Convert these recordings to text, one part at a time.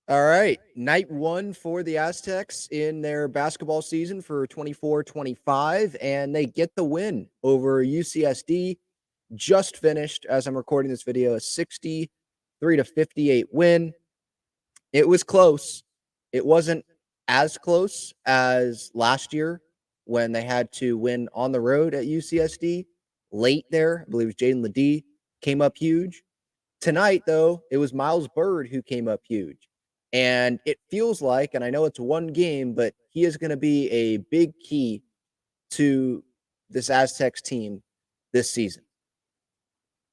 All right. Night one for the Aztecs in their basketball season for 24-25, and they get the win over UCSD. Just finished, as I'm recording this video, a 63-58 win. It was close. It wasn't as close as last year when they had to win on the road at UCSD. Late there, I believe it was Jaden Ledee came up huge. Tonight, though, it was Miles Byrd who came up huge. And it feels like, and I know it's one game, but he is going to be a big key to this Aztecs team this season.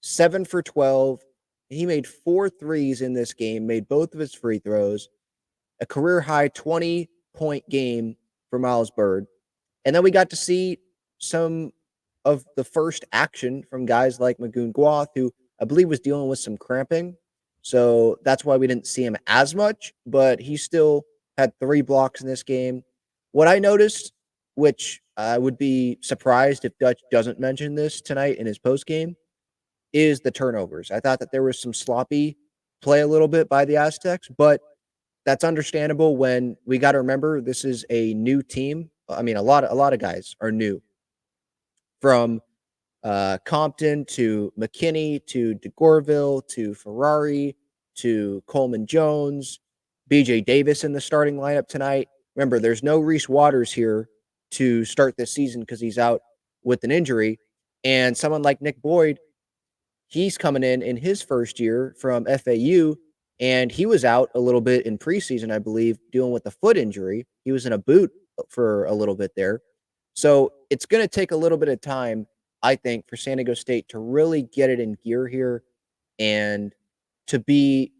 7 for 12. He made 4 threes in this game, made both of his free throws, a career high 20-point game for Miles Byrd. And then we got to see some of the first action from guys like Magoon Guath, who I believe was dealing with some cramping. So that's why we didn't see him as much, but he still had 3 blocks in this game. What I noticed, which I would be surprised if Dutch doesn't mention this tonight in his post game, is the turnovers. I thought that there was some sloppy play a little bit by the Aztecs, but that's understandable when we got to remember this is a new team. I mean, a lot of guys are new, from Compton to McKinney to DeGorville to Ferrari to Coleman Jones, BJ Davis in the starting lineup tonight. Remember, there's no Reese Waters here to start this season because he's out with an injury. And someone like Nick Boyd, he's coming in his first year from FAU, and he was out a little bit in preseason, I believe, dealing with a foot injury. He was in a boot for a little bit there. So it's going to take a little bit of time, I think, for San Diego State to really get it in gear here and to be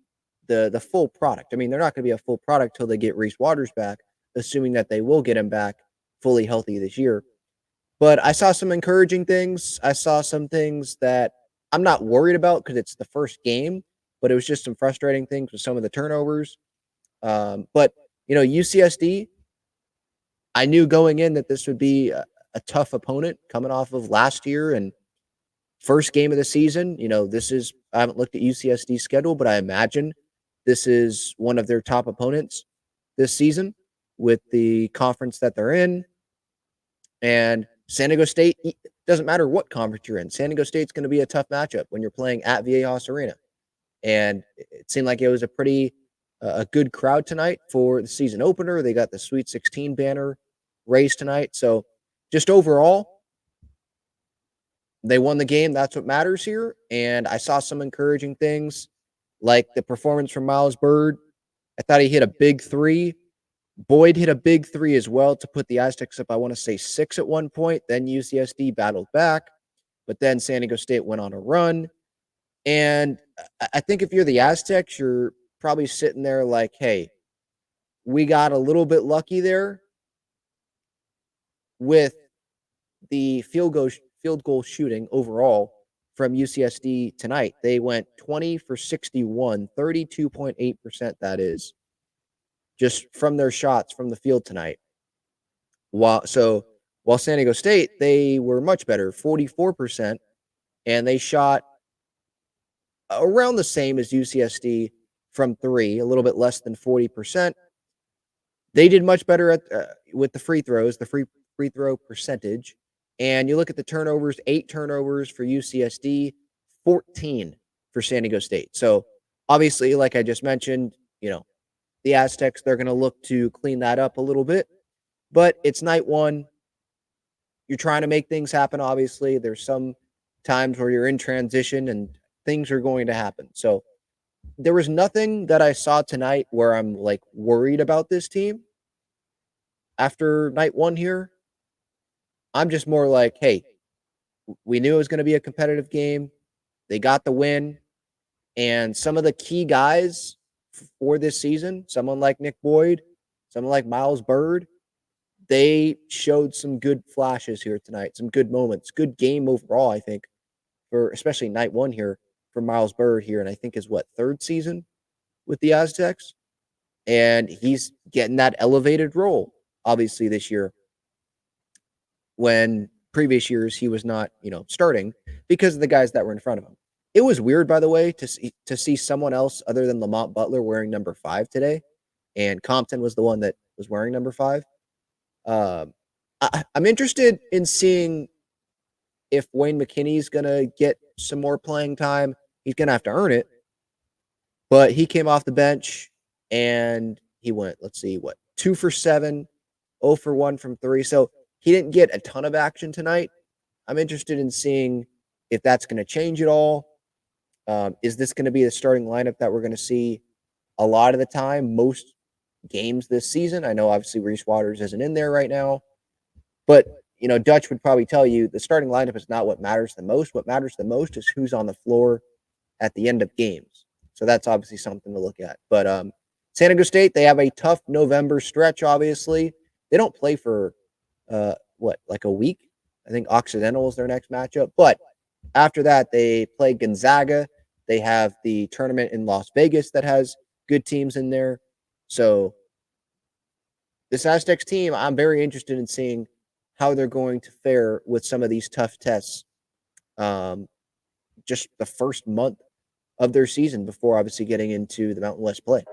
the full product. I mean, they're not going to be a full product till they get Reese Waters back, assuming that they will get him back fully healthy this year. But I saw some encouraging things. I saw some things that I'm not worried about because it's the first game, but it was just some frustrating things with some of the turnovers. But, UCSD, I knew going in that this would be a tough opponent coming off of last year and first game of the season. I haven't looked at UCSD's schedule, but I imagine this is one of their top opponents this season with the conference that they're in. And San Diego State, doesn't matter what conference you're in, San Diego State's going to be a tough matchup when you're playing at Viejas Arena. And it seemed like it was a good crowd tonight for the season opener. They got the Sweet 16 banner raised tonight. So just overall, they won the game. That's what matters here. And I saw some encouraging things like the performance from Miles Byrd. I thought he hit a big 3. Boyd hit a big 3 as well to put the Aztecs up, I want to say 6 at one point. Then UCSD battled back, but then San Diego State went on a run. And I think if you're the Aztecs, you're probably sitting there like, hey, we got a little bit lucky there with the field goal shooting overall from UCSD tonight. They went 20 for 61, 32.8% that is, just from their shots from the field tonight. While San Diego State, they were much better, 44%, and they shot around the same as UCSD from 3, a little bit less than 40%. They did much better with the free throws, the free throw percentage. And you look at the turnovers, 8 turnovers for UCSD, 14 for San Diego State. So obviously, like I just mentioned, the Aztecs, they're going to look to clean that up a little bit. But it's night one. You're trying to make things happen, obviously. There's some times where you're in transition and things are going to happen. So there was nothing that I saw tonight where I'm like worried about this team after night one here. I'm just more like, hey, we knew it was going to be a competitive game. They got the win. And some of the key guys for this season, someone like Nick Boyd, someone like Miles Byrd, they showed some good flashes here tonight, some good moments, good game overall, I think, for especially night one here for Miles Byrd here. And I think his third season with the Aztecs. And he's getting that elevated role, obviously, this year, when previous years he was not, starting because of the guys that were in front of him. It was weird, by the way, to see someone else other than Lamont Butler wearing number 5 today, and Compton was the one that was wearing number 5. Um, I'm interested in seeing if Wayne McKinney's gonna get some more playing time. He's gonna have to earn it, but he came off the bench and he went, let's see, what, 2 for 7, 0 for 1 from 3. So he didn't get a ton of action tonight. I'm interested in seeing if that's gonna change at all. Is this gonna be the starting lineup that we're gonna see a lot of the time, most games this season? I know obviously Reese Waters isn't in there right now, but Dutch would probably tell you the starting lineup is not what matters the most. What matters the most is who's on the floor at the end of games. So that's obviously something to look at. But San Diego State, they have a tough November stretch, obviously. They don't play for like a week? I think Occidental is their next matchup. But after that, they play Gonzaga. They have the tournament in Las Vegas that has good teams in there. So this Aztecs team, I'm very interested in seeing how they're going to fare with some of these tough tests. Just the first month of their season before obviously getting into the Mountain West play.